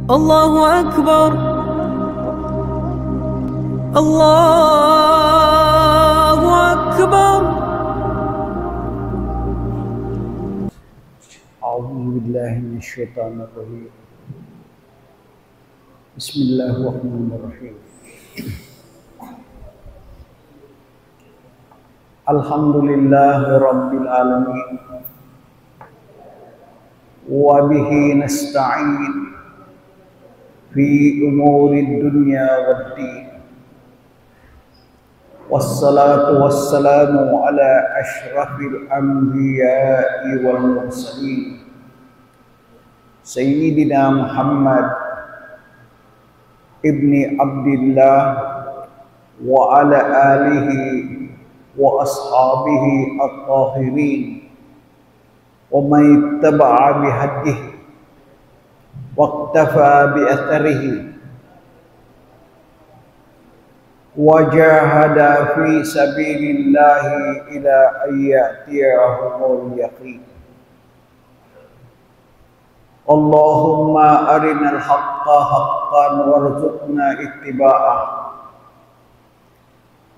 الله أكبر الله أكبر. أعوذ بالله من الشيطان الرجيم. بسم الله الرحمن الرحيم. الحمد لله رب العالمين وبه نستعين في أمور الدنيا والدين، والصلاة والسلام على أشرف الأنبياء والمرسلين سيدنا محمد ابن عبد الله وعلى آله وأصحابه الطاهرين ومن اتبع بهديه واقتفى بأثره وجاهد في سبيل الله إلى أن يأتيهم اليقين. اللهم أرنا الحق حقا وارزقنا اتباعه،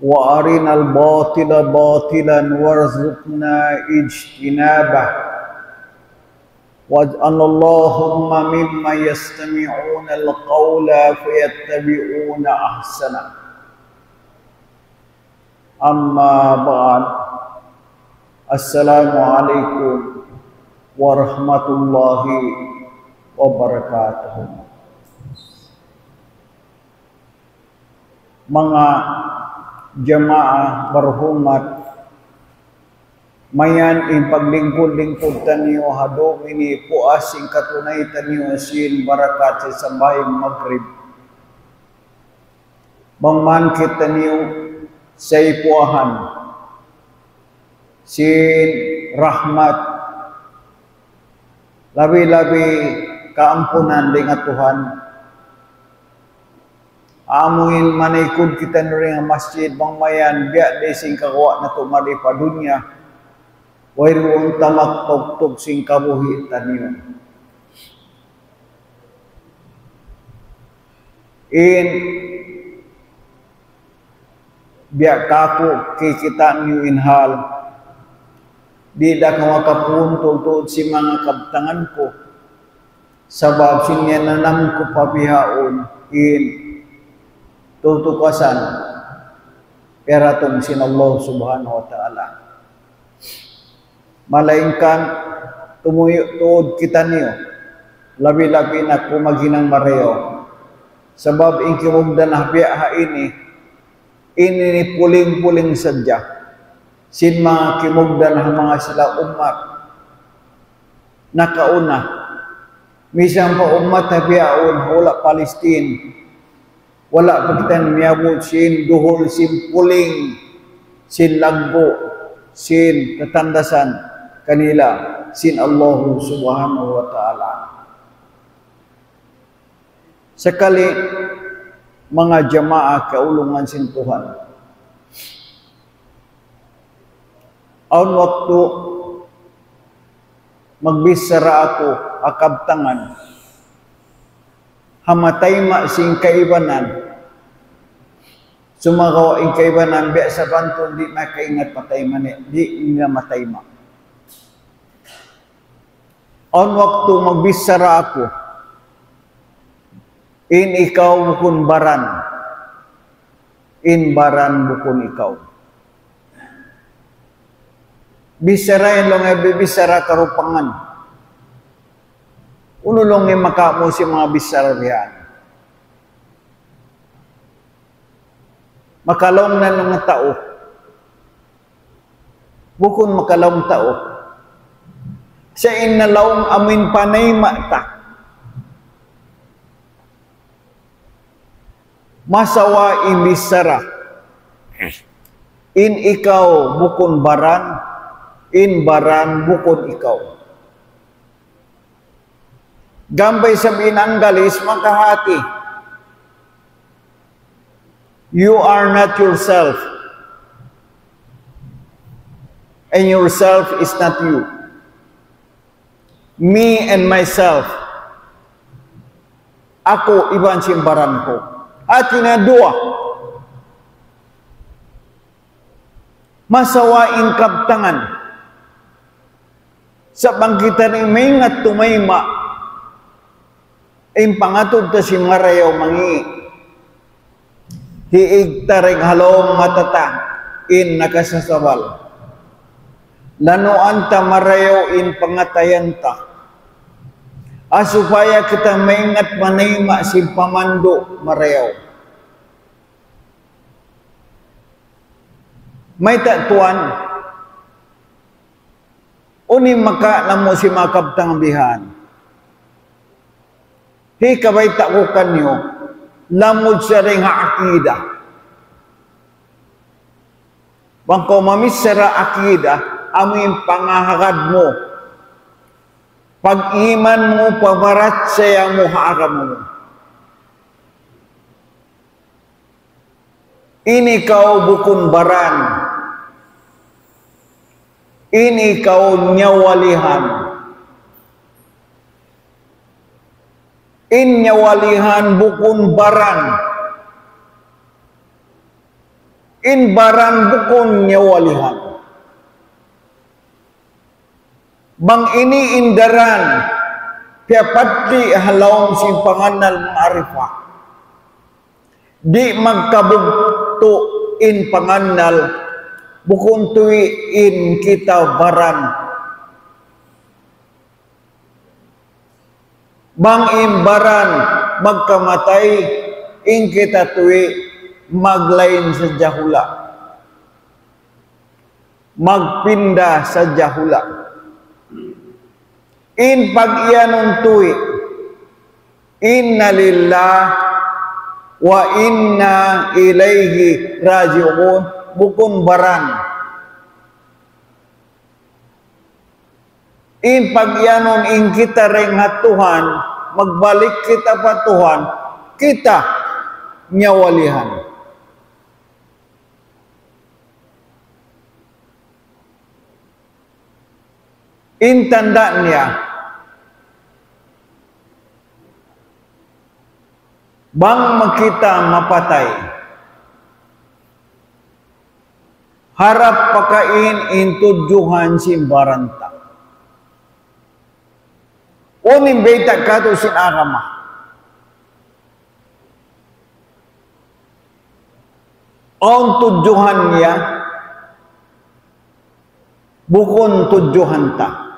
وأرنا الباطل باطلا وارزقنا اجتنابه، واجعل اللهم ممن يستمعون القول فيتبعون أحسنه. أما بعد، السلام عليكم ورحمة الله wabarakatuh. Mga jamaah berhormat, mayan in paglingkod-lingkod taniyo hadong ini puasing katunay taniyo sin barakat sa sambayang maghrib. Mangmankit taniyo sa ipuahan sin rahmat, labi-labi kaampunan dengan Tuhan. Amuin manikod kita rin ang masjid bangmayan biya de sing kagawa na tumali pa dunya. Wairuang tamak tugtog sing kabuhi taniyo. In biya kako kikita niyo inhal. Di da ka makapuntol tuod si mga kabtangan ko. Sabab sinya nanam ko pabihaon in tutukasan peratong sin Allah subhanahu wa ta'ala. Malaingkan tumuyo tuod kita niyo, labi-labi na kumaginang mareo. Sabab in kimugdan habiha ini puling-puling sadya. Sin mga kimugdan ang mga sila umat nakauna. Misang pa umat habihaon wala Palestine. Wala pagkitan miyabot sin duhol, sin puling, sin lagbo, sin katandasan kanila, sin Allah subhanahu wa ta'ala. Sakali mga jamaah kaulungan sin Tuhan. Aun waktu magbisara ako akabtangan, hamatay ma sing kaibanan, sumagawa ing kaibanan biya sa banto di makaingat patay mani, di nga matay ma. On waktu magbisara ako, in ikaw bukun baran, in baran bukun ikaw. Bisara yan lang bisara karupangan. Unulong yung makamo si mga bisara riyan. Makalong na ng tao. Bukun makalong tao. Sa inalawang amin panay mata. Masawa in bisara. In ikaw bukun baran. In baran bukod ikaw. Gambay sabihin ang galis makahati. You are not yourself. And yourself is not you. me and myself. Ako iban simbaran ko. Hati na dua. Masawaing kabtangan. Sa bangkitan ni maingat tumayma. Pangatod ta si marayaw mangi. Hiig taring halong matata. In nakasasabal. Lanuan ta marayaw in pangatayan ta. Supaya kita maingat manayma si pamando marayaw. May tatuan. Uni maka namo si makabtang bihan. Kabay takukan niyo. Lamod siya rin akida. Bangko mamisara akida, amin pangahagad mo. Pag-iman mo, pabarat saya mo, haagam mo. Ini kau bukun baran. Ini kau nyawalihan. In nyawalihan bukun baran. In baran bukun nyawalihan. Bang ini indaran piapatli halawang simpanganal ma'arifah. Di magkabugto in panganal bukun tuwi in kita baran. Bang imbaran magkamatay in kita tuwi maglain sa jahula. Magpinda sa jahula. In pag-iyanong tuwi, inna lillah wa inna ilayhi raji'un bukun baran. In pag-iyanon in kita ring hatuhan, magbalik kita pa Tuhan, kita nyawalihan. In tanda niya, bang makita mapatay, harap pakain intudyuhan simbaranta. Unim beta kato sinagama. Ang tudyuhan niya, bukon tudyuhan ta.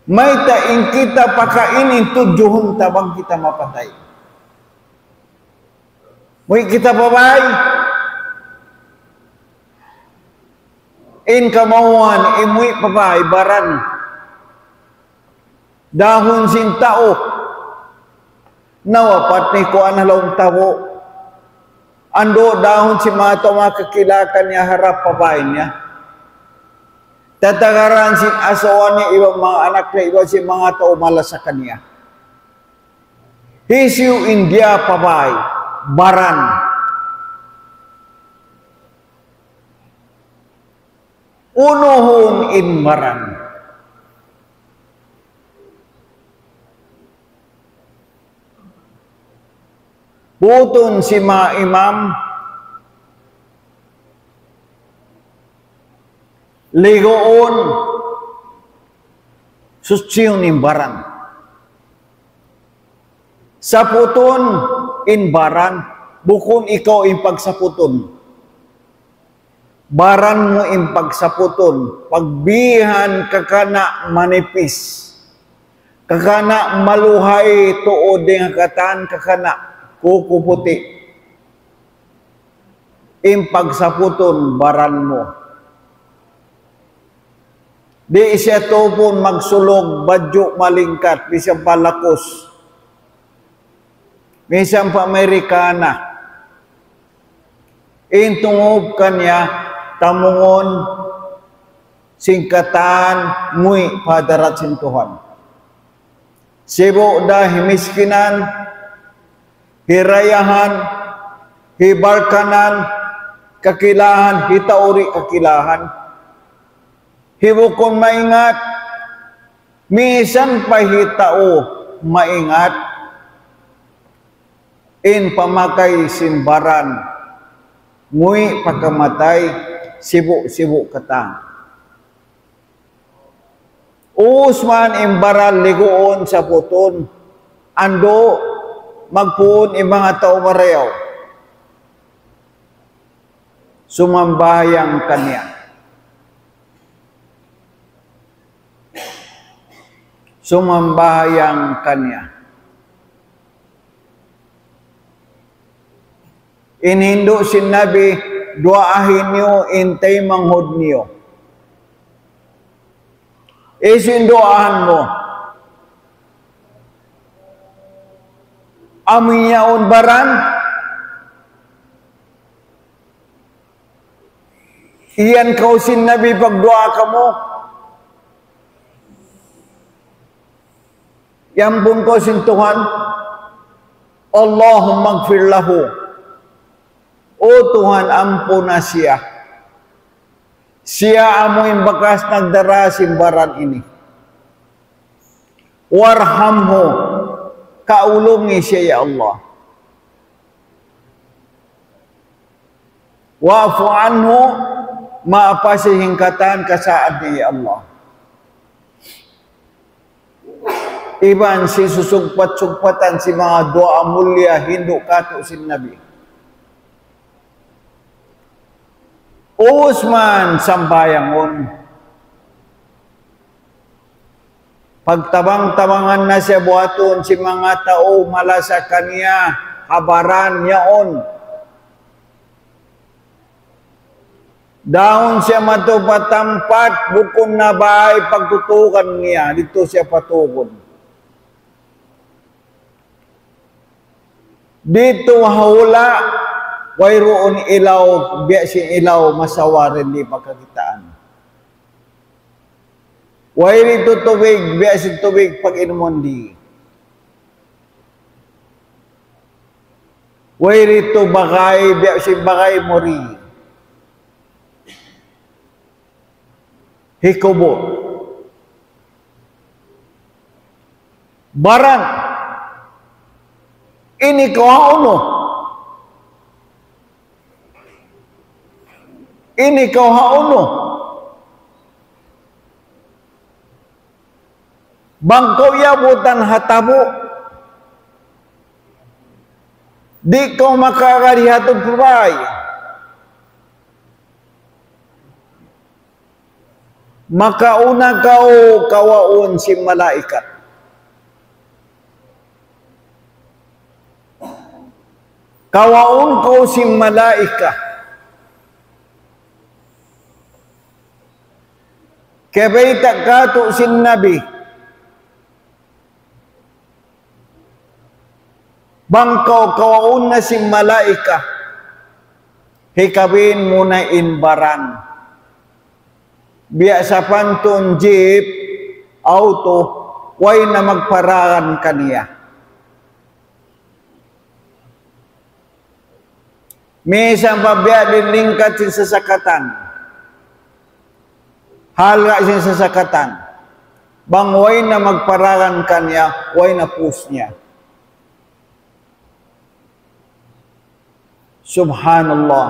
May taing kita pakainin tudyuhan ta bang kita mapatay. May kita babay. In kamawan, imuwi babay, baran. Dahon sin tao. Nawapat ni ko analong tao. Ando dahon si mato makakilakan niya harap babay niya. Tatagaran sin asawa niya ibang mga anak na iba si mga tao malas sa kanya. Hisiu India babay, baran. Unuhon in baran. Buton si mga imam, ligoon, sutsiyon imbaran. Saputon imbaran, bukon ikaw impagsaputon. Baran mo impagsaputon, pagbihan kakana manipis, kakana maluhay tuod ng katan kakana, kuko puti. Impagsaputon baran mo. Di siya to po magsulog, badyo malingkat, bisang palakos. Bisang pa-Amerikana. Intungob kanya, tamungon, singkatan, muy padarat sintuhan. Sibo dah miskinan, hirayahan, hibarkanan, kakilahan, hitauri kakilahan. Hibukon maingat, misan pa hitao maingat, in pamakai simbaran, ngui pakamatay, sibuk-sibuk kata. Usman imbaral ligoon sa puton, ando magpuon ibang tao marayaw. Sumambayang kanya. Sumambayang kanya. Inindo sinabi, duaahin niyo, intay manghod niyo. Isindoahan mo. Amin yaon baran, iyan kau sinabi pagdoa ka mo. Yambun ko sin Tuhan, Allahumma gfir lahu. O Tuhan, ampun na siya. Siya amoy bakas nagdara simbaran ini. Warhamhu, kaulungi siya ya Allah. Wa'fu anhu, maapa siya hingkatan kasaad niya ya Allah. Iban si susugpat-sugpatan si mga doa mulia hindu kato sin Nabi. Usman sambayangon. Pagtabang-tabangan na siya buhaton si mga tao malasa kaniya, habaran yaon. Daon siya matupatampat, bukon na bahay pagtutukan niya, dito siya patukon. Dito hawla, wayroon ilaw, biyasin ilaw, masawarin di pagkakitaan. Wayrito tubig, biyasin tubig pag inumon di. Wayrito bagay, biyasin bagay mori. Hikubo. Barang. Ini kau hauno. Ini kau hauno. Bangkau yabutan hatamu. Di kau makagari hatun puray. Maka una kau kawaun si malaikat. Kawaun kau si malaika. Kebaita kato sin Nabi. Bangkau kawaun na si malaika. Hikabin muna inbaran. Biasa pantun jeep, auto, way na magparagan kaniya. May isang pabiya din lingkat sin sasakatan. Halga sin sasakatan. Bang way na magparagan kanya, way na push niya. Subhanallah.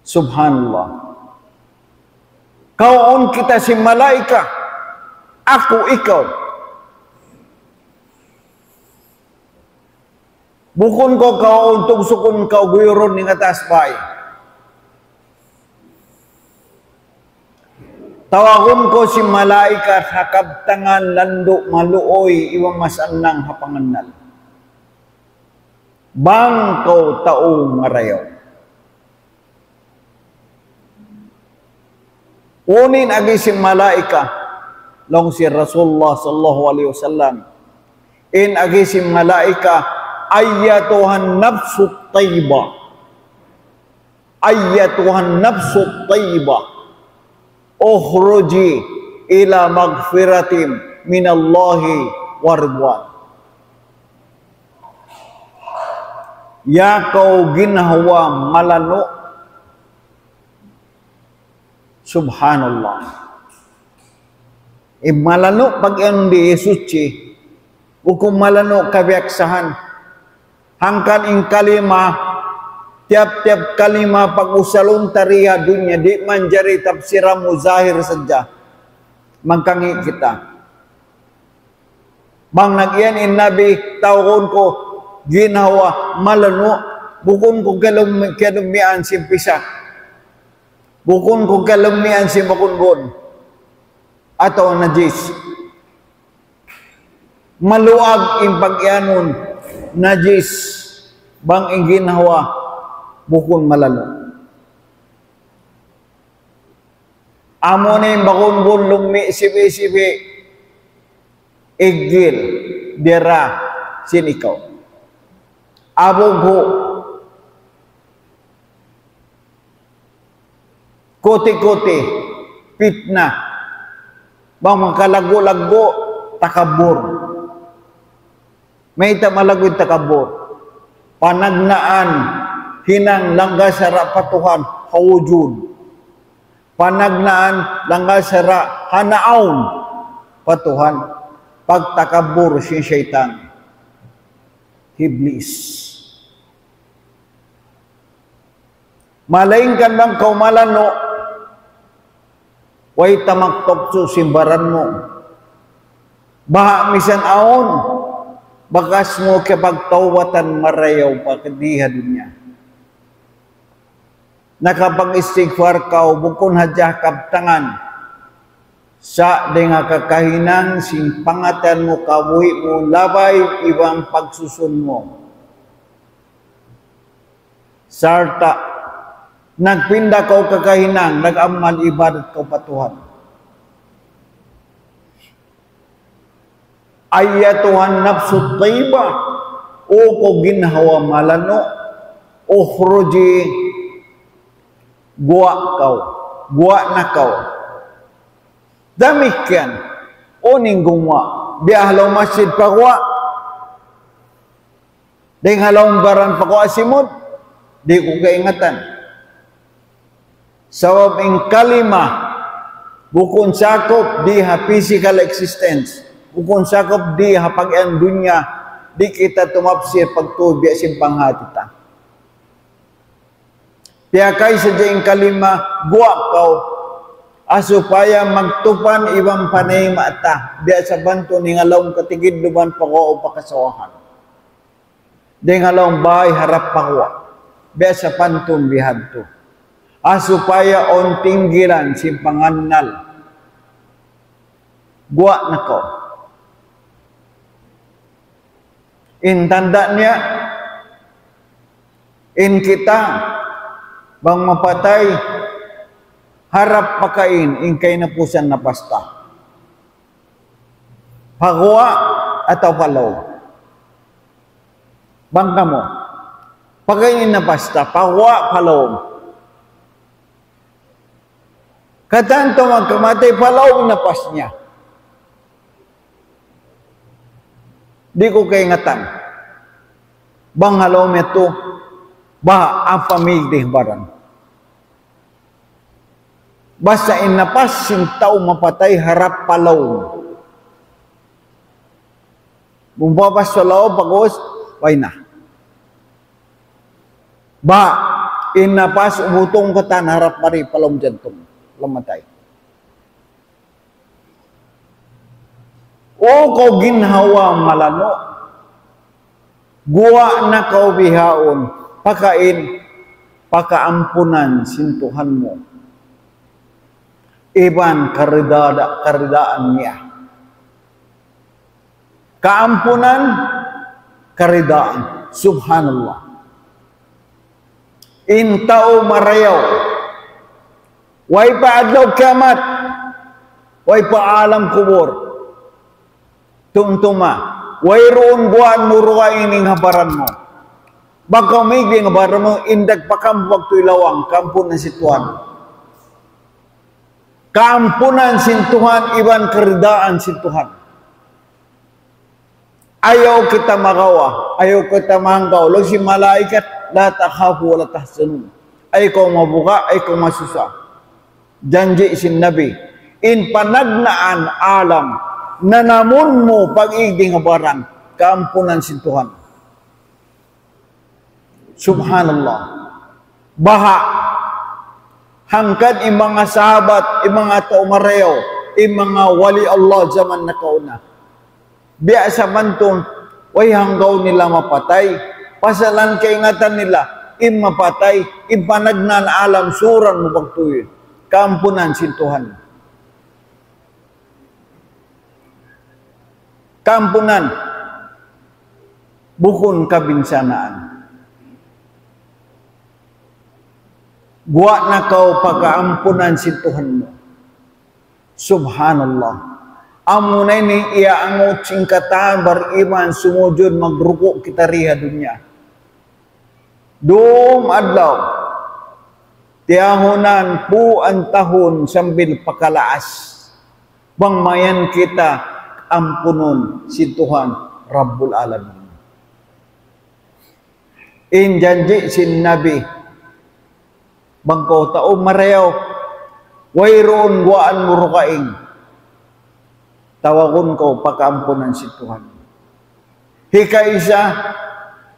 Subhanallah. Kaon kita si malaika. Ako, ikaw. Bukon ko kaon tugsukon ka guyuron ni atas bay. Tawagon ko si malaika hakabtangan lando maluoy iwang masanang hapangannal. Bangko tao marayaw. Unin agi si malaika long si Rasulullah sallallahu alaihi wasallam. In agi si malaika ayyatuhan nafsut tayyibah. Ayyatuhan nafsut tayyibah. Ukhruji ila magfiratim minallahi waridwan. Ya kau ginhawa malano. Subhanallah. Malano pag hindi suci. Hukum malano kabiaksahan. hangkan ing kalima tiap-tiap kalima pag-usalun tariha dunya di manjari tafsiramu zahir saja mangkangi kita bang nagyan in nabi tawon ko ginawa malano bukun ko kalumian si pisak bukun ko kalumian si makunbon atau najis maluag ing pagyanon najis bang ing ginawa bukun malalo amo ni makunbon lumi sibi igil dira sin ikaw abog ho kote-kote fitna bang makalago-lago takabur may tamalagoy takabur panagnaan hinang langga sara patuhan hawujud panagnaan langga sara hanaon patuhan pagtakabur si syaitan iblis malaingkan bang kaumalan no way tamaktok su simbaran mo baha misan aon bakas mo kapagtawatan marayaw pakadiha dunya nakapag-istighfar ka bukon hajah kaptangan sa denga kakahinang sing pangatan mo kabuhi mo labay ibang pagsusun mo sarta nagpinda ko kakahinang nagamal ibadat ko patuhan ayatuhan nafsu tayyiba o ko ginhawa malano ukhruji guwa na kau demikian uning gumwa biahalaw masjid pakwa ding halawang baran pakwa simod di ko kaingatan sawab ing kalima bukun sakop di ha physical existence bukun sakop di ha pag-an dunya di kita tumapsir pagtubi simpang hatita piakay sadya ing kalima guwa kau supaya magtupan ibang panay maata biya sa banto ni ngalawang katigid duman pako o pakasawahan di ngalawang bahay harap pakwa biya sa pantong bihadto supaya on tinggilan si pangannal guwa na ko in tanda niya in kita bang mapatay harap pakain ingkay na pusan na pasta pagwa atau palaw bangka mo pakain na pasta pagwa palaw katanto magkamatay palaw na pas niya di ko kay ngatan bang halaw meto ba apamig di baran basta inapas yung tao mapatay harap palaw. Bumabas sa lao pagos, why na? Ba, inapas umutong katan harap mari palaw jantong. Lamatay. O ko ginhawa malano, guwa na kau bihaon, pakain, pakaampunan sintuhan mo. Iban karidaan niya. Kaampunan, karidaan. Subhanallah. Intao marayaw. Way pa adlaw kiamat. Way pa alam kubur. Tungtuma. Way roon buwan muruwa ining habaran mo. Baka may habaran mo, indag pakambag to ilawang, kampun na situan. Kaampunan sintuhan, iban karidaan sintuhan. Ayaw kita magawa, ayaw kita mahanggaw. Lo si malaikat, la takhafu wa la tahzanun. Ay kau mabuka, ay kau masusa. Janji sin Nabi, in panagnaan alam, nanamun mo pag-ibig habaran, kaampunan sintuhan. Subhanallah. Baha hangkan imang mga sahabat, imang mga taumareo, imang mga wali Allah zaman na kauna. Biasa mantong, way hanggaw nila mapatay, pasalan kaingatan nila, mapatay, panagnan alam suran mo pagtuyin, kampunan sintuhan. Kampunan, bukon kabinsanaan. Guwa na kau pagkaampunan si Tuhan mo. Subhanallah. Amo na ini iya ang singkatan beriman sumujud magruko kita riha dunya. Dum adlaw. Tiyahunan po ang tahun sambil pakalaas. Bangmayan kita ampunon si Tuhan Rabbul Alamin. In janji sin Nabi bangko tao mareyaw wayroon guaan murukaing tawagon ko pagkaampunan si Tuhan. Hika isa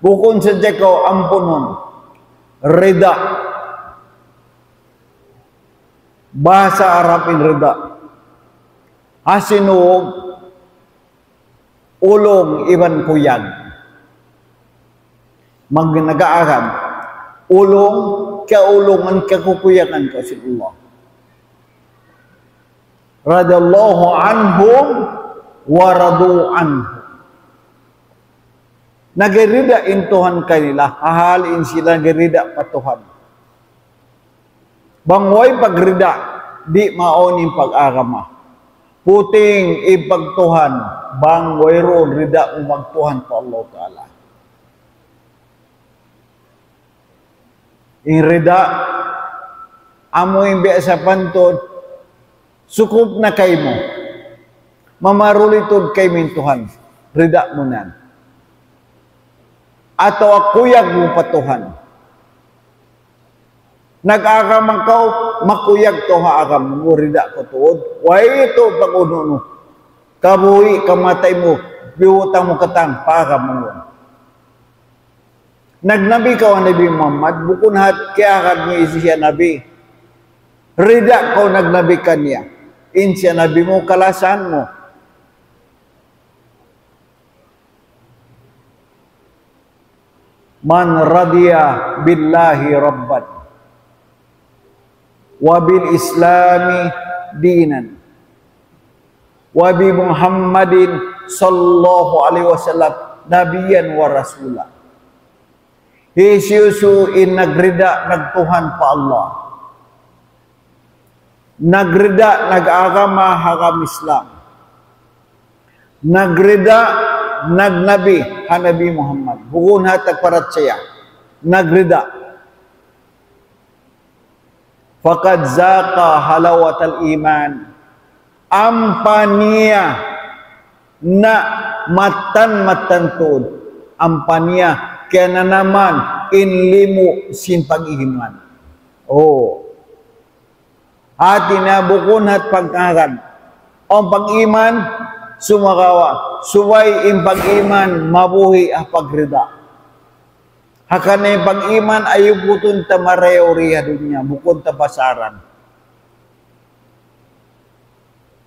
bukon sa ko ampunon rida. Bahasa Arabin rida. Asinuog ulong iban kuyag. Magnagaagam ulong kaulungan kakukuyakan ka si Allah. Radallahu anhum wa radu anhu. Nagerida in Tuhan kanila, hahalin sila nagerida pa Tuhan. Bangway pagrida, di maoning pag-agama. Puting ipagtuhan, bangway roon rida umagtuhan pa Allah Ta'ala. In rida, amo yung biasa pantod, sukup na kay mo. Mamarulitod kay min Tuhan. Rida mo nan. Ato akuyag mo pa Tuhan. Nag-agam ka, makuyag to haagam mo. Rida ko tuod. Way ito pag-uno. Kabuhi, kamatay mo. Biwutang mo katang, paagam mo. Nagnabi ka ang Nabi Muhammad, bukun hat kaya kad mo isi siya Nabi. Rida ko nagnabi ka niya. In siya Nabi mo, kalasan mo. Man radiya billahi rabban wa bil islami dinan wa bi Muhammadin sallallahu alaihi wasallam nabiyan wa rasulah. Yesusu in nagrida nagtuhan pa Allah. Nagrida nag-agama hagam Islam. Nagrida nagnabi hanabi Muhammad. Bukun hatag parat siya. Nagrida. Faqad zaqa halawatal iman. Ampania na matantud. Ampania kaya na naman inlimu sin pag-ihiman. Oh. At inabukon at pagkakan. Ang pag-iman, sumakawa. Suway in pag-iman, mabuhi ang pagrida. Hakan na yung pag-iman, ayuputon tamareo riya dunya. Bukon tapasaran.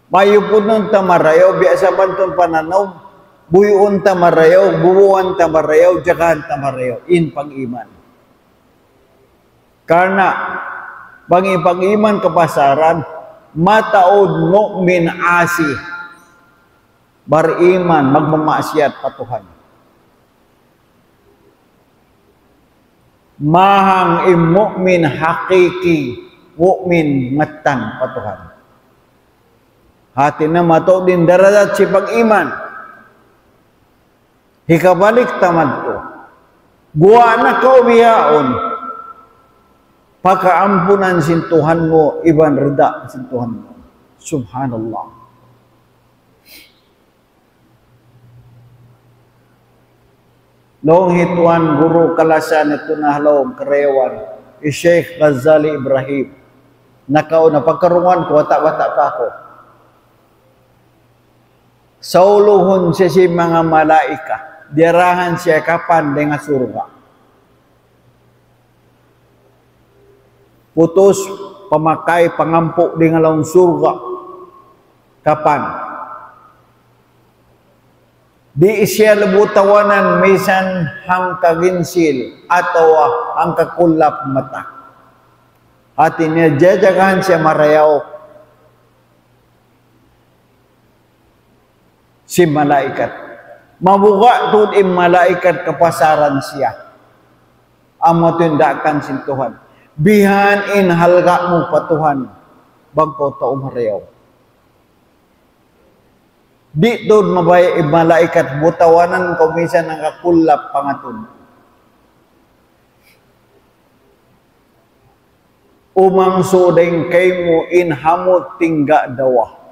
Mayuputon tamareo, biasa bantong pananaw, buyuon tamareo, bubuan tamareo, jagahan tamareo, in pag-iman. Karena, pag-iman kapasaran, mataod mu'min asi, bariman, magmamasyat pa Tuhan. Mahang mu'min hakiki, mu'min matan pa Tuhan. Hati na mataod din daradat si pag-iman. Hikabalik tamad ko. Guwa na kau bihaon. Pagkaampunan sin Tuhan mo, iban rida sin Tuhan mo. Subhanallah. Long hituan guru kalasan ito na halawang karewan, Sheikh Ghazali Ibrahim. Nakao na pagkarungan ko, wata-wata pa ako. Sauluhon siya si mga malaika. Dirahan siya kapan dengan surga. putus pemakai pangampuk di ngalang surga. Kapan? Di isya lebu tawanan misan hang kaginsil atau hang kakulap mata. Hatinya jajakan siya marayaw si malaikat. Mabuka tuh malaikat kepasaran siya. Amo tindakan sin Tuhan. Bihan in halga mo pa Tuhan. Bagko ta umarayaw. Di doon mabay malaikat butawanan komisan ng kakulap pangatun. Umang sudeng kay mo in hamot tingga dawa.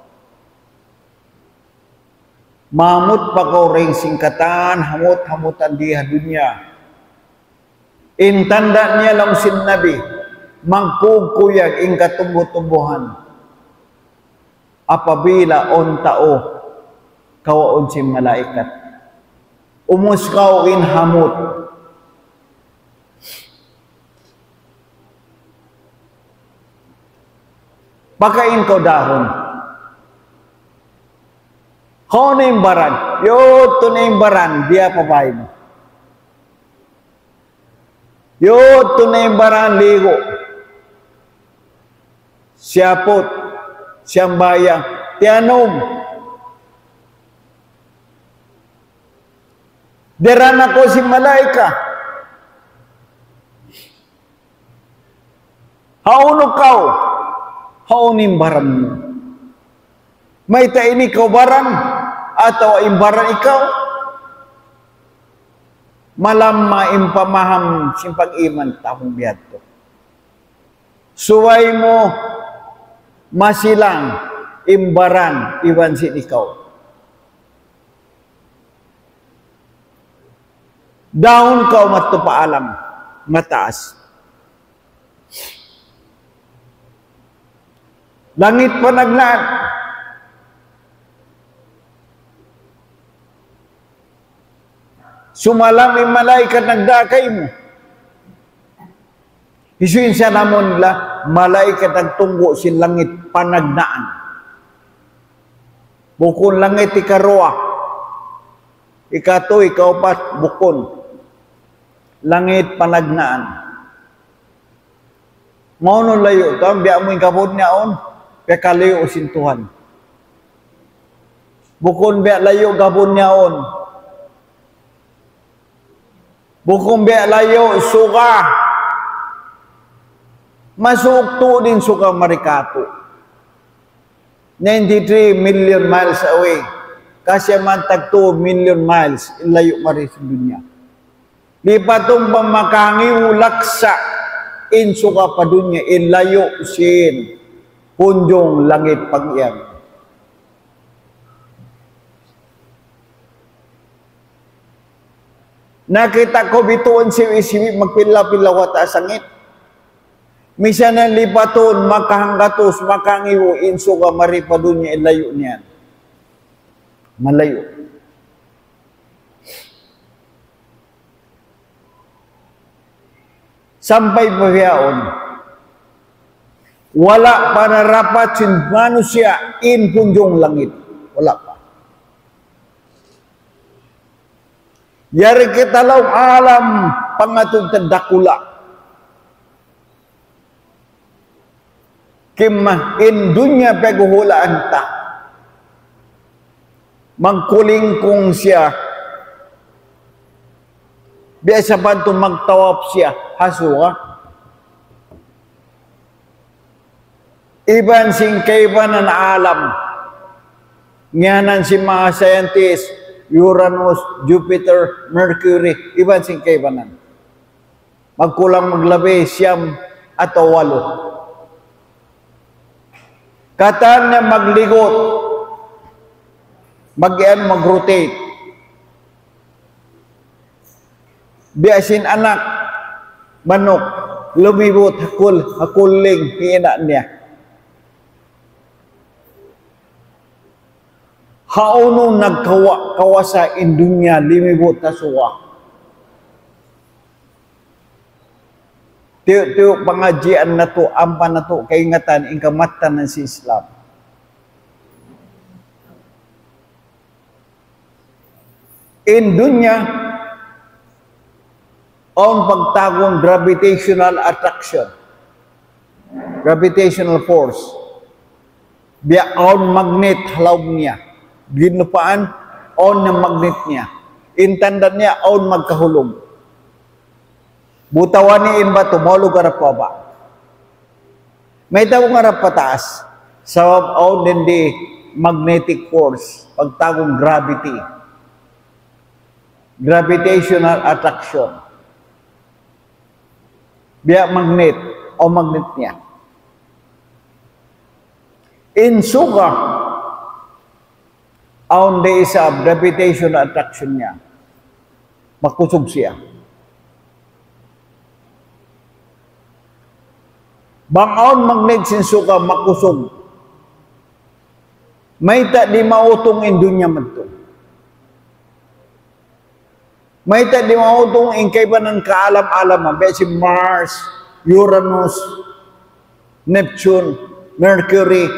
Mamut pa ko ring singkatan hamot-hamutan di dunia. Intanda niya lang sin Nabi, mangkukuyag ing katumbo-tumbuhan. Apabila on tao, kawaon si malaikat. Umuskaw in hamot. Pakain ko dahon. Kau na yung baran. Yo, na yung baran. Dia papay mo. Yo, na yung baran. Ligo. Siyapot. Siyang bayang. Tianom. Deran ako si malaika. Haunok kau. Haunin baran mo. May taini kau baran. Atau imbaran ikaw malam maimpamaham simpang iman tahong biadto. Suway mo masilang imbaran iwan sin ikaw. Daon kau matupaalam mataas. Langit panaglaan. Sumalam yung malaikat nagdakay mo. Isuin siya namon nila, malaikat nagtunggo si langit panagnaan. Bukon langit ikaroa. Ikato, ikaupat, bukon. Langit panagnaan. Mauno layo, tam biya mo yung kabod niya on, kaya kalayo sin Tuhan. Bukon biya layo kabod niya on. Bukong biya layo, suka. Masuk to din suka marikato. 93 million miles away. Kasi man tag 2 million miles ilayo mari sa dunya. Di patong pamakangi ulaksa in suka pa dunya ilayo sin punjong langit pag-iyang. Nakita ko bituon siwi-siwi magpila-pila wata sangit. Misa na lipaton, makahanggatos, makangiwo, inso ka maripadun niya, ilayo niyan. Malayo. Sampay pahiyaon. Wala panarapat sin manusia in punjong langit. Wala pa. Yari kita law alam pangatong tadakula. Kimah in dunya peguhulaan ta. Magkuling kong siya. Biasa pa ito magtawap siya. Haswa. Iban sing kaibanan alam. Nganan si mga scientist. Uranus, Jupiter, Mercury, iban sing kaibanan. Magkulang maglabi, siyam atau 8. Kataan niya magligot, mag-rotate. Biasin anak, manok, lumibot, hakuling, hina niya. Haunong nagkawasa in dunya limibot na suwa. Tiuk-tiuk pengajian na to, ampan na to, kaingatan, ingkamatan ng si Islam. In dunya, ang pagtagong gravitational attraction, gravitational force, biya on magnet halawg niya, ginupaan on ng magnet niya, intandan niya on magkahulog. Butawan ni in ba tumulog arap pa ba? May tawag arap pataas, sa on din di magnetic force, pagtagong gravity, gravitational attraction. Biya magnet o magnet niya. In suga, aon day sa gravitational attraction niya, makusog siya. Bang aon magnet sin suga, makusog. May ta di mautong in dunya man to. May ta di mautong in kay ba ng kaalam-alam, ba si Mars, Uranus, Neptune, Mercury,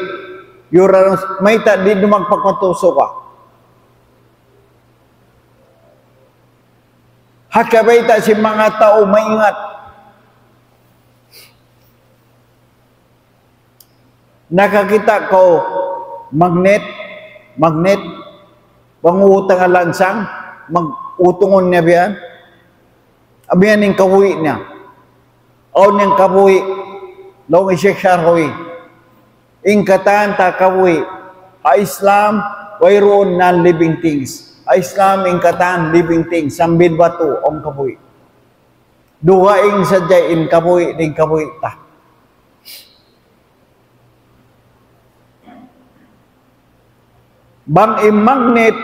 Uranus, may ta di magpakatuso ka. Hakabay ta si mga tao maingat. Nakakita ko magnet, pangutang nga lansang, mag-utungon niya biyan. Abiyan yung kahuwi niya. O niyang kahuwi, long isyeksyarhoy. Ingkatan ta kahuwi. Islam, wayroon non-living things. Islam, ingkatan, living things. Sambil batu, om kahuwi. Duhaing sadyain kahuwi, ning kahuwi ta. Bang magnet,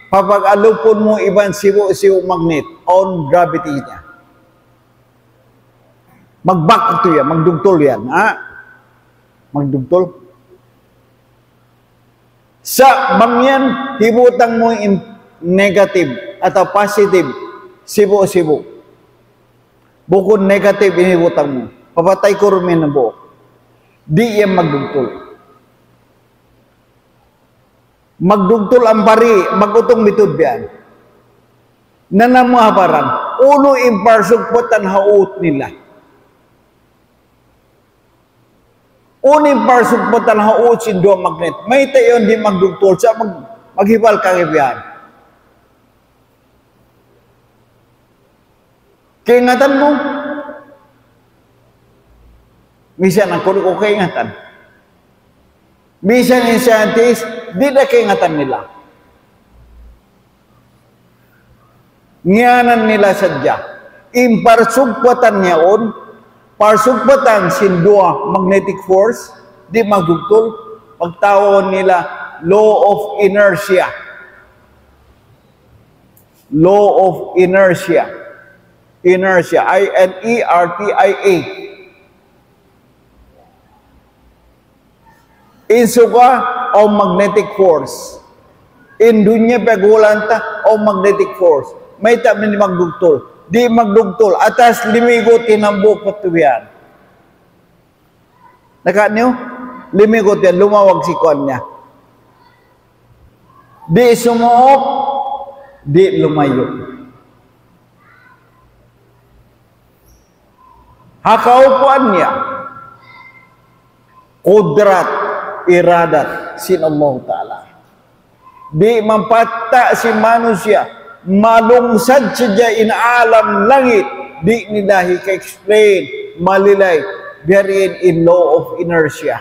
papag-alupon mo iban siwo magnet on gravity niya. Magbak ito yan, magdugtol yan. Ha? Magdugtol. Sa bangyan, hibutang mo in negative atau positive, sibo. Bukod negative, inibutang mo. Papatay ko rumin na buo. Di yan magdugtol. Magdugtol ang bari, magutong mitod biyan. Nanamuhabaran, uno imparsog po tanhaut nila. Uno imparsog po tanhaut sin dua magnet. May tayon di magdugtol sa maghibal kang ibiyan. Kaingatan mo, misan ang kuno ko kaingatan. Bisan yung scientist, di na kaingatan nila. Ngiyanan nila sadya. Imparsugpatan niya on, parsugpatan sindua magnetic force, di magdugtol, pagtawon nila law of inertia. Law of inertia. Inertia, I-N-E-R-T-I-A. Insuka o magnetic force. In dunya pagulanta o magnetic force. May tabi ni magdugtol. Di magdugtol. Atas limigot tinambok patubian. Nakanyo? Limigot yan. Lumawag si kon niya. Di sumuok. Di lumayo. Hakaupuan niya. Kudrat. Iradat sin Allah Ta'ala. Di mampatta si manusia malungsad siya in alam langit. Di nilahi ka-explain malilay wherein in law of inertia.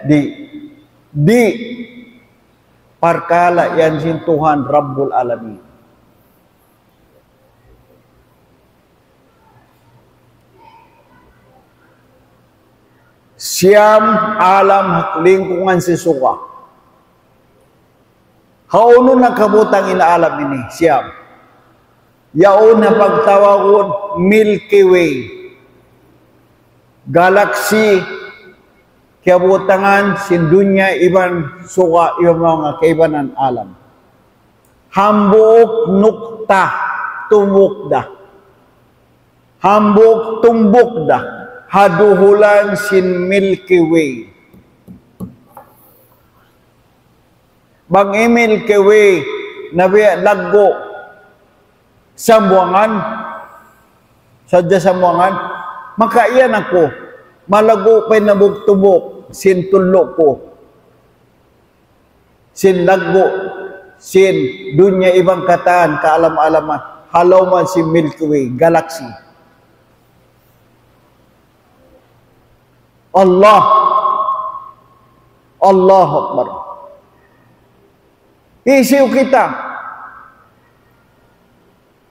Di parkala yan sin Tuhan Rabbul Alamin. Siyam alam haklingkungan si suka. Hauno na kabutang inaalam ini, siyam. Yaon na pagtawagon Milky Way. Galaxy, kabutangan, sindunya, iban suka, yung mga kaibanan alam. Hambuok nukta, tumukda. hambuk tumbuk dah haduhulan sin Milky Way. Bang Milky Way nabi lago sambuangan saja sambuangan, maka iyan ako malago pa'y nabuk tubuk sin tulok ko sin lago sin dunya ibang kataan kaalam-alaman halaw man si Milky Way galaxy. Allahu Akbar. Isiw kita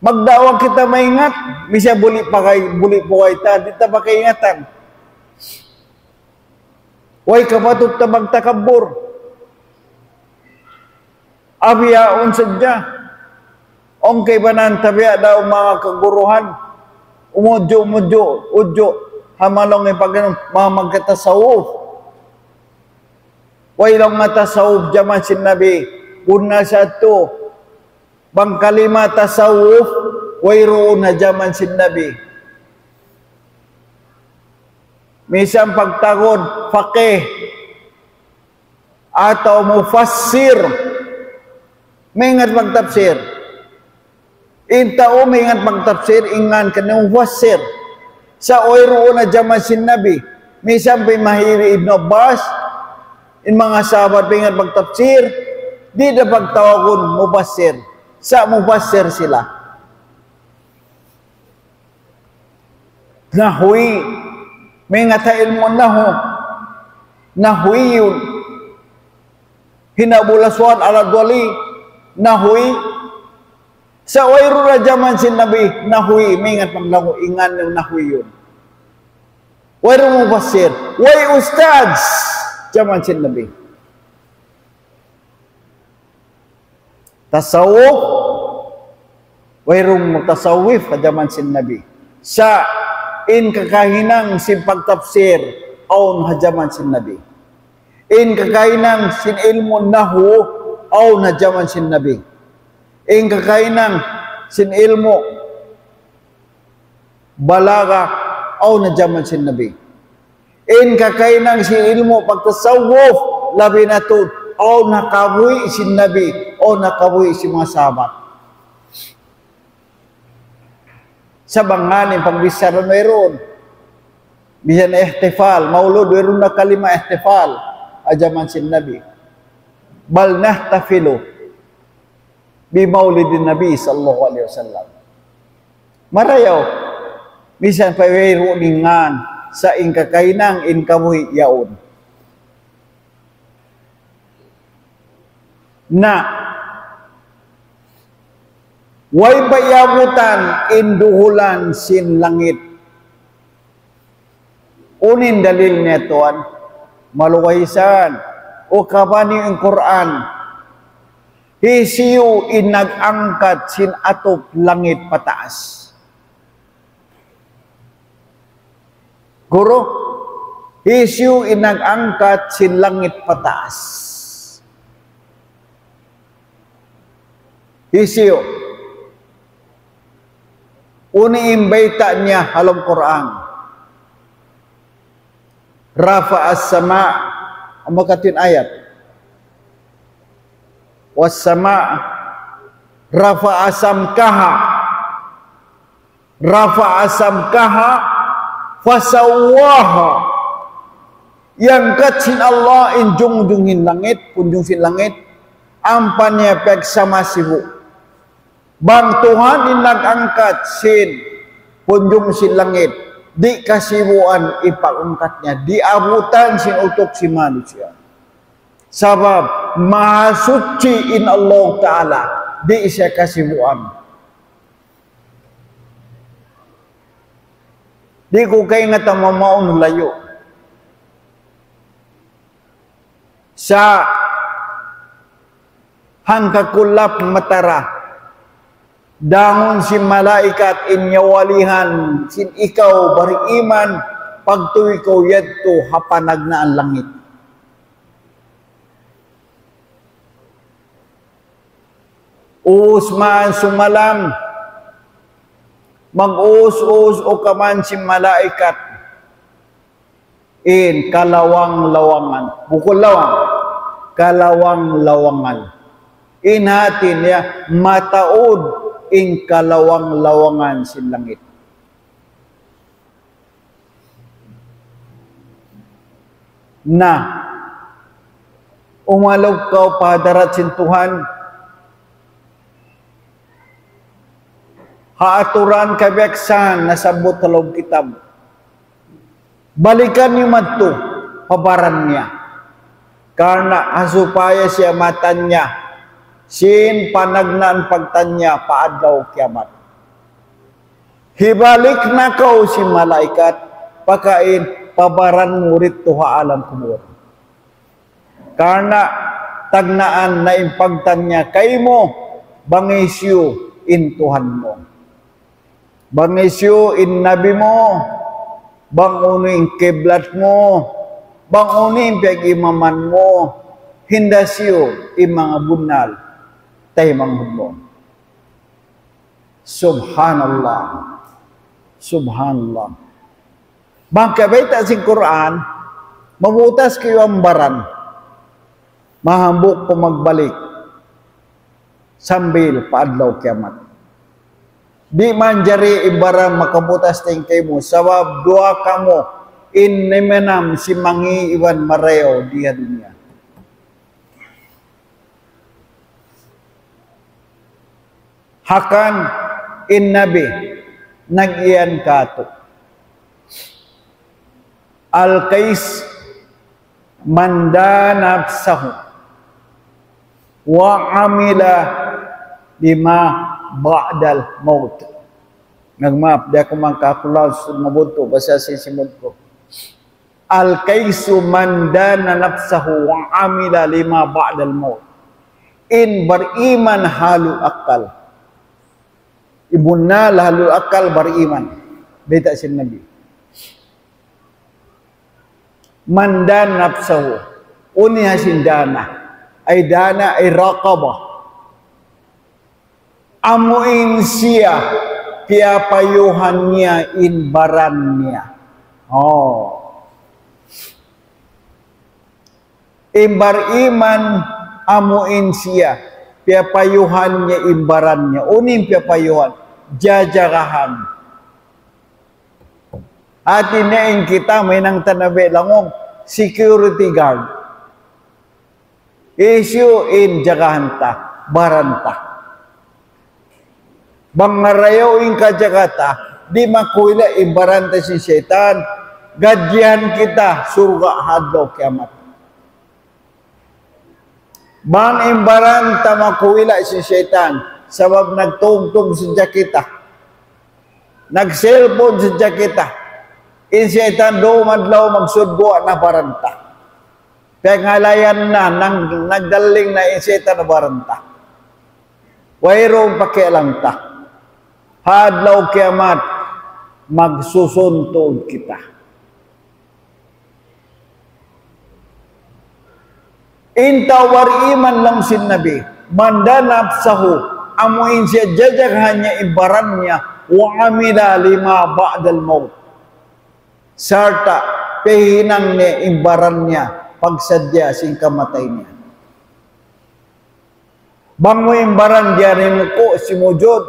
magdawa kita maingat bisa buli po kita di ta pakaingatan way kapatut ta magtakabur abiyaon sadya ong kay banan tabiya daw mga kaguruhan udyo hamalong ipaganon mga magkatasawuf way lang matasawuf jaman sin Nabi una sa ito bang kalima tasawuf wayroon na jaman sin Nabi. Misang pagtagod faqih atau mufassir mengat magtafsir. Intao mengat magtafsir ingan kanang mufassir. Sa wayroon na jaman sin Nabi. Misang mahiri Ibn Abbas in mga sahabat mengat magtafsir di na pagtawagon mufassir. Sa mufassir sila. Nahwi mengata ilmu nahwi yun hinabulaswan ala dwali nahwi sa wayro na jaman sin Nabi nahwi mengat paglago ingan yung nahwi yun wayro mufassir way ustads jaman sin Nabi tasawuf wayrong mutasawif kajaman sin Nabi sa in kakahinang sin pagtafsir aun hajaman sin Nabi in kakahinang sin ilmu nahu aun hajaman sin Nabi in kakahinang sin ilmu balaga aun hajaman sin Nabi in kakahinang sin ilmu pagtasawuf labi na to aun nakabuhi sin Nabi o nakabuhi si mga sahabat. Sa banganin pagbisaran mayroon. Bisan ihtifal, maulud mayroon na kalima ihtifal ajaman sin Nabi. Bal nahtafilu bi maulidin Nabi sallallahu alaihi wasallam. Marayaw bisan pa mayroon ningan sa ingkakainang inkabuhi yaon. Na way bayabutan induhulan sin langit. Unin dalil netuan maluwaysan o kabani ang Quran hisiyo inagangkat sin atop langit pataas. Guro hisiyo inagangkat sin langit pataas. Hisiyo uni imbaita niya halam Quran rafa as-sama amakatin ayat was-sama rafa asamkaha fasawaha yang katsin Allah injungjungin langit punjung sin langit ampannya pek sama sibu bang Tuhan inagangkat sin punjung sin langit di kasibuan ipagangkatnya diabutan sin utok si manusia sabab maha suci in Allah Ta'ala di isa kasibuan di ko kay nga tamamaon layo sa hangkakulap matara dangon si malaikat inyawalihan sin ikaw bariiman pagtu ikaw yadto hapanag na ang langit. Usman sumalam mag-us-us o kaman si malaikat in kalawang-lawangan, bukol lawang, kalawang-lawangan. In hatin niya mataod in kalawang-lawangan sin langit. Na umalog ka padarat sin Tuhan, haaturan kabeksan na sabot talog kitab. Balikan niyo madto, pabaran niya. Karena asupaya siya matanya, sin panagnan pagtanya paadlaw kiamat. Hibalik na kau si malaikat, pakain pabaran murit tuha alam kubur. Karena tagnaan na impagtanya kay mo, bangisyo in Tuhan mo. Bangisyo in nabi mo, banguno in kiblat mo, banguno in pag-imaman mo, hindasyo in mga bunal, tayo manghudmo. Subhanallah. Subhanallah. Bangkabay sin Quran, mabutas kayo ang baran, mahambok po magbalik, sambil paadlaw kiamat. Di man jari ibaran makabutas ting kay mo, sabab doa kamo, in nemenam si mangi iwan mareo dia dunia. Hakan in nabi, nag-iyan kato. Al-Qais mandanafsahu wa amila lima ba'dal maut. Nagmaap, di ako mangkakulaw sa mabunto, basta sisimod ko. Al-Qaisu mandanafsahu wa amila lima ba'dal maut. In bariman halu akal. Ibunna halu akal bariman. Beta sin Nabi. Mandan nafsahu, uni hasin dana, ay dana ay raqabah. Amuin siya, piyapayuhan niya in baran niya. Oh. Imbar iman, amuin siya, piyapayuhan niya in baran niya. Unin piyapayuhan, jajarahan. Atin na kita may nang tanabi langong security guard. Issue in jagahanta, baranta. Bangarayo in kajagata, di makuila in baranta si setan, gadyan kita surga hadlaw kiamat. Bang in baranta makuila si setan, sabab nagtugtog sa kita. Nag-cellphone sa kita. In setan do madlaw magsudgo na baranta. Pengalayan na nagdaling na in setan na baranta. Wayrong pakialam ta. Hadlaw kiamat magsusuntog kita. Intawar iman lang sin Nabi, mandanap sahu, amuin siya jajaghan niya ibaran niya, wa amila lima ba'dal maut. Sarta pehinang ni imbaran niya pagsadya sing kamatay niya. Bangmo imbaran dia rin ko si mujud,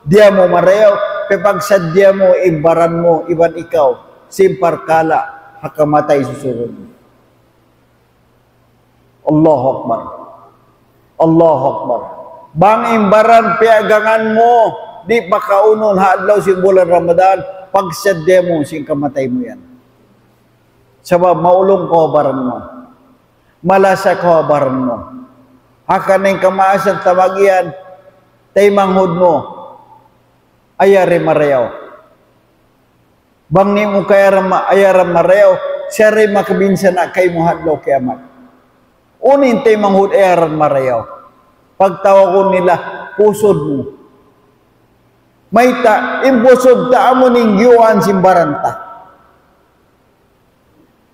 dia mo mareo, pagsadya mo imbaran mo iban ikaw, simpar kala hakamatay susunod. Allahu Akbar. Allahu Akbar. Bang imbaran piagangan mo, di pakaunon hadlaw sing bulan Ramadan, pagsadya mo sing kamatay mo yan. Sabab maulong ko baran mo. Malasa ko baran mo. Hakan ng kamaasan tamagyan, tay manghud mo, ayari mareyaw. Bang ni mo ayara mareyaw, siya rin makabinsa na kay mo hadlaw kiamat. Unin tay manghud ayaran mareyaw. Pagtawa ko nila, pusod mo. Mayta, imbusod ta amo ning giwan sim baranta.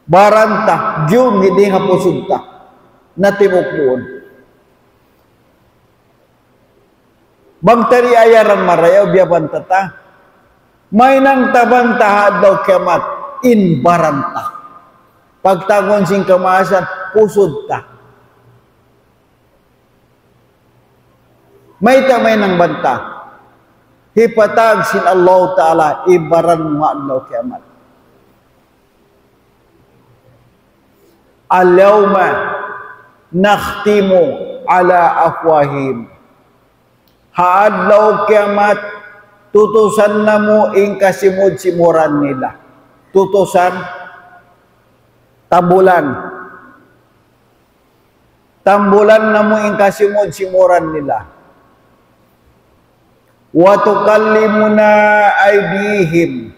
Baranta, giwan hindi nga pusod ta. Natibok doon. Bang tari ayaran marayaw, biyaban tata. May nang tabantahad daw kiamat, in baranta. Pagtangon sing kamasan, pusod ta. May nang banta. Hipatag sin Allah Ta'ala, ibaran mga daw kiamat. Al-yawma nakhtimu ala afwahim. Haadlaw kiamat, tutusan na mo ing kasimod-simuran nila. Tutusan, tambulan. Tambulan na mo ing kasimod-simuran nila. Wa tukallimuna aydihim.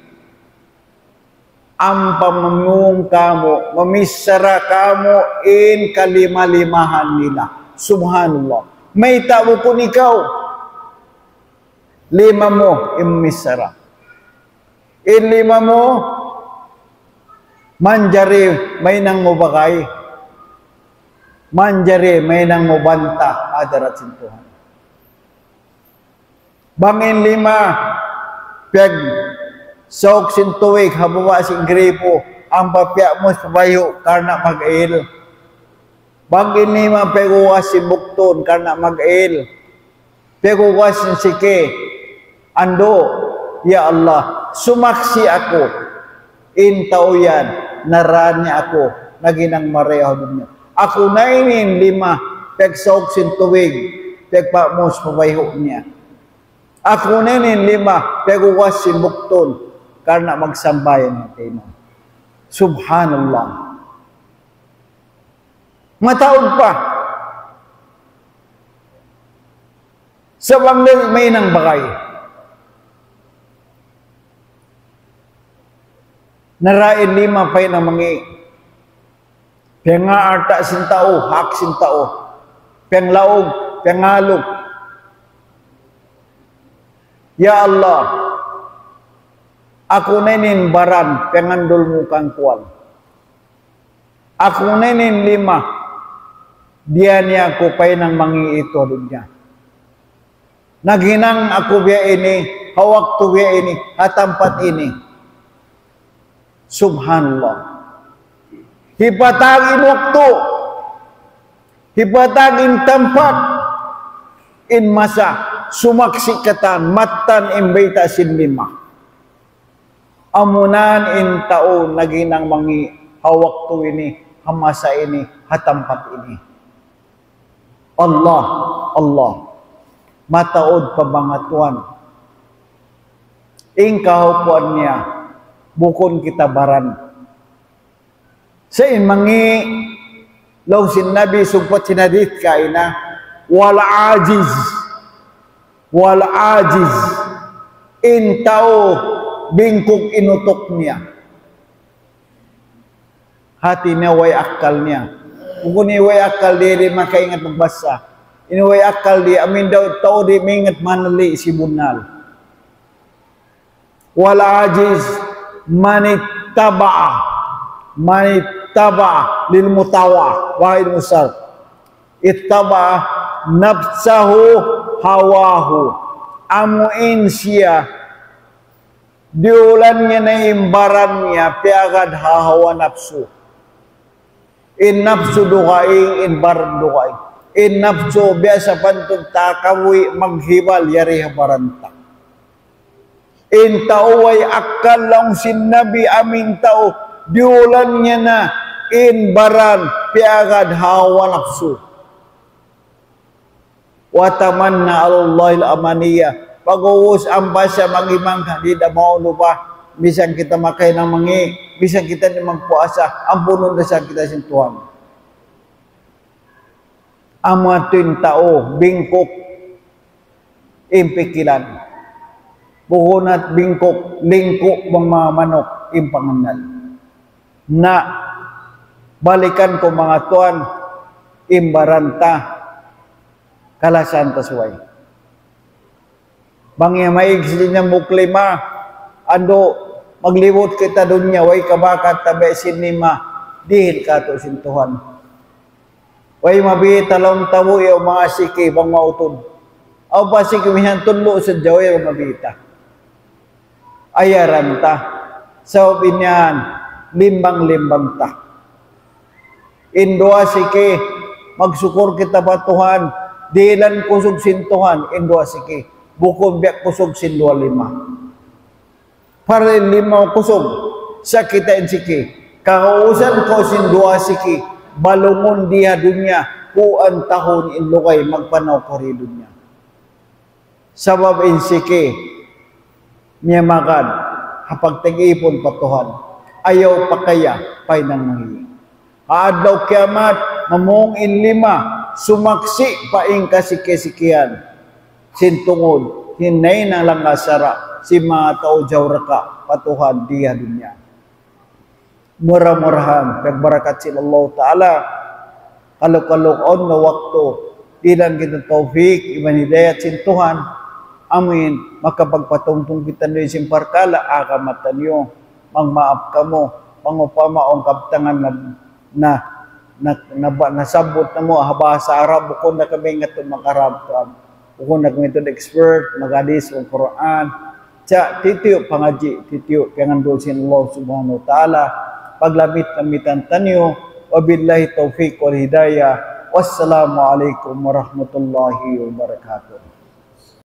Ang pamamung kamo, mamisara kamo in kalima-limahan nila. Subhanallah. May tao po ikaw. Lima mo, imisara. In lima mo, manjari, may nang mubakay. Manjari, may nang mubanta. Adarat sintuhan. Bangin lima, piyag, saok sintuwig, habawa sing gripo, ang papya mo sabayo, karna mag-il. Bangin lima, peguwas si bukton, karna mag-il. Peguwas si sike, ando, ya Allah, sumaksi ako, in tauyan, narani ako, naginang mareho dunya. Ako na inin lima, peg saok sintuwig, peg pa mo sabayo niya. Ako na inin lima, peguwas si bukton, karena magsambayan natin. Subhanallah. Mataod pa. Sa banglang may nang bagay. Narain lima pa'y na mangi. Piyang arta sin tao, hak sin tao. Piyang laog, piyang halog. Ya Allah, ako nenin baran, pengandol mo kang kuwan. Ako nenin lima, diya niya ako pa'y nang mangi ito dunya. Naginang ako biya ini, hawak to biya ini, hatampat ini. Subhanallah. Hipatagin waktu, hipatagin tempat, in masa, sumaksi katan, matan imbita sin lima. Amunan in taon naginang mangi hawak to ini, hamasa ini, hatampat ini. Allah, Allah, mataod pabangatuan. Ing kahupuan niya, bukon kita baran. Sa mangi, law sin Nabi sugpat sinadit kaina, wal ajiz, in tao, bingkok inutok niya. Hati niya way akal niya. Kung way akal di makaingat magbasa. Inuway akal di amin daw tao di mingat manali si bunal. Wala ajiz manittaba lil mutawa wahid musal. Ittaba nafsahu hawahu. Amuin siya diulan niya na imbaran niya, piagad hahawa nafsu. In nafsu dukaing, in baran dukaing. In nafsu, biasa pantun takawi, maghibal, yari habaranta. In tao ay akal lang sinabi aming tao, diulan niya na, in baran, piagad hahawa nafsu. Wataman na Allahil amaniya. Pag-uus ang basa mag-imang di na maulo pa, bisan kita makay ng mangi, bisan kita ni magpuasa, ang puno na sa kita sintuhan. Ang mga tuwing tao, bingkok, impikilan. Buhunat bingkok, lingkok, mga manok, impangangal. Na, balikan ko mga tuan, imbaranta, kalasan tasway. Bangya maig siya muklima, ando magliwot kita dunya, way kabakat tabi sinima, dihil ka to sintuhan. Way mabi talong tawo yaw mga siki, bang mautod. Aw pa siki mihan tunlo sa jawa yaw mabita. ayaran ta. Sabab inyan, limbang-limbang ta. Indua sike, magsyukur kita pa Tuhan, dilan kusog sin Tuhan, indua sike, bukom biyak kusog sin 25. Para lima kusog, sa kita sike, kakausan ko sin 2 sike, balungon diha dunya, puan tahon inlukay magpanaw ko rin dunya. Sabab insike, miya magad, hapag tag-ipon pa Tuhan, ayaw pa kaya, pay nang mangiling. Adlaw kiamat, mamong in 5, sumaksi pa ing kasike-sikian, sintungod, hinay na lang asara, si mga tao jawraka, patuhan diha dunya. Murah-murahan, kagbarakat si Allah Ta'ala, kaluk-kalukon na waktu, dilan kita taufik, iman hidayat sin Tuhan, amin, makapagpatungtong kita nyo isin parkala, akamatan nyo, mangmaap ka mo, pangupamaong kaptangan nasabot na mo, haba sa Arab, bukod na kami nga ito makarab, bukod na kami ito expert, magadis, o Quran, titiyo, pangaji, titiyo, kaya ngandol sin Allah Subhanahu wa Ta'ala, paglamit-lamitan tanyo, wabillahi taufiq wal hidayah, wassalamualaikum warahmatullahi wabarakatuh.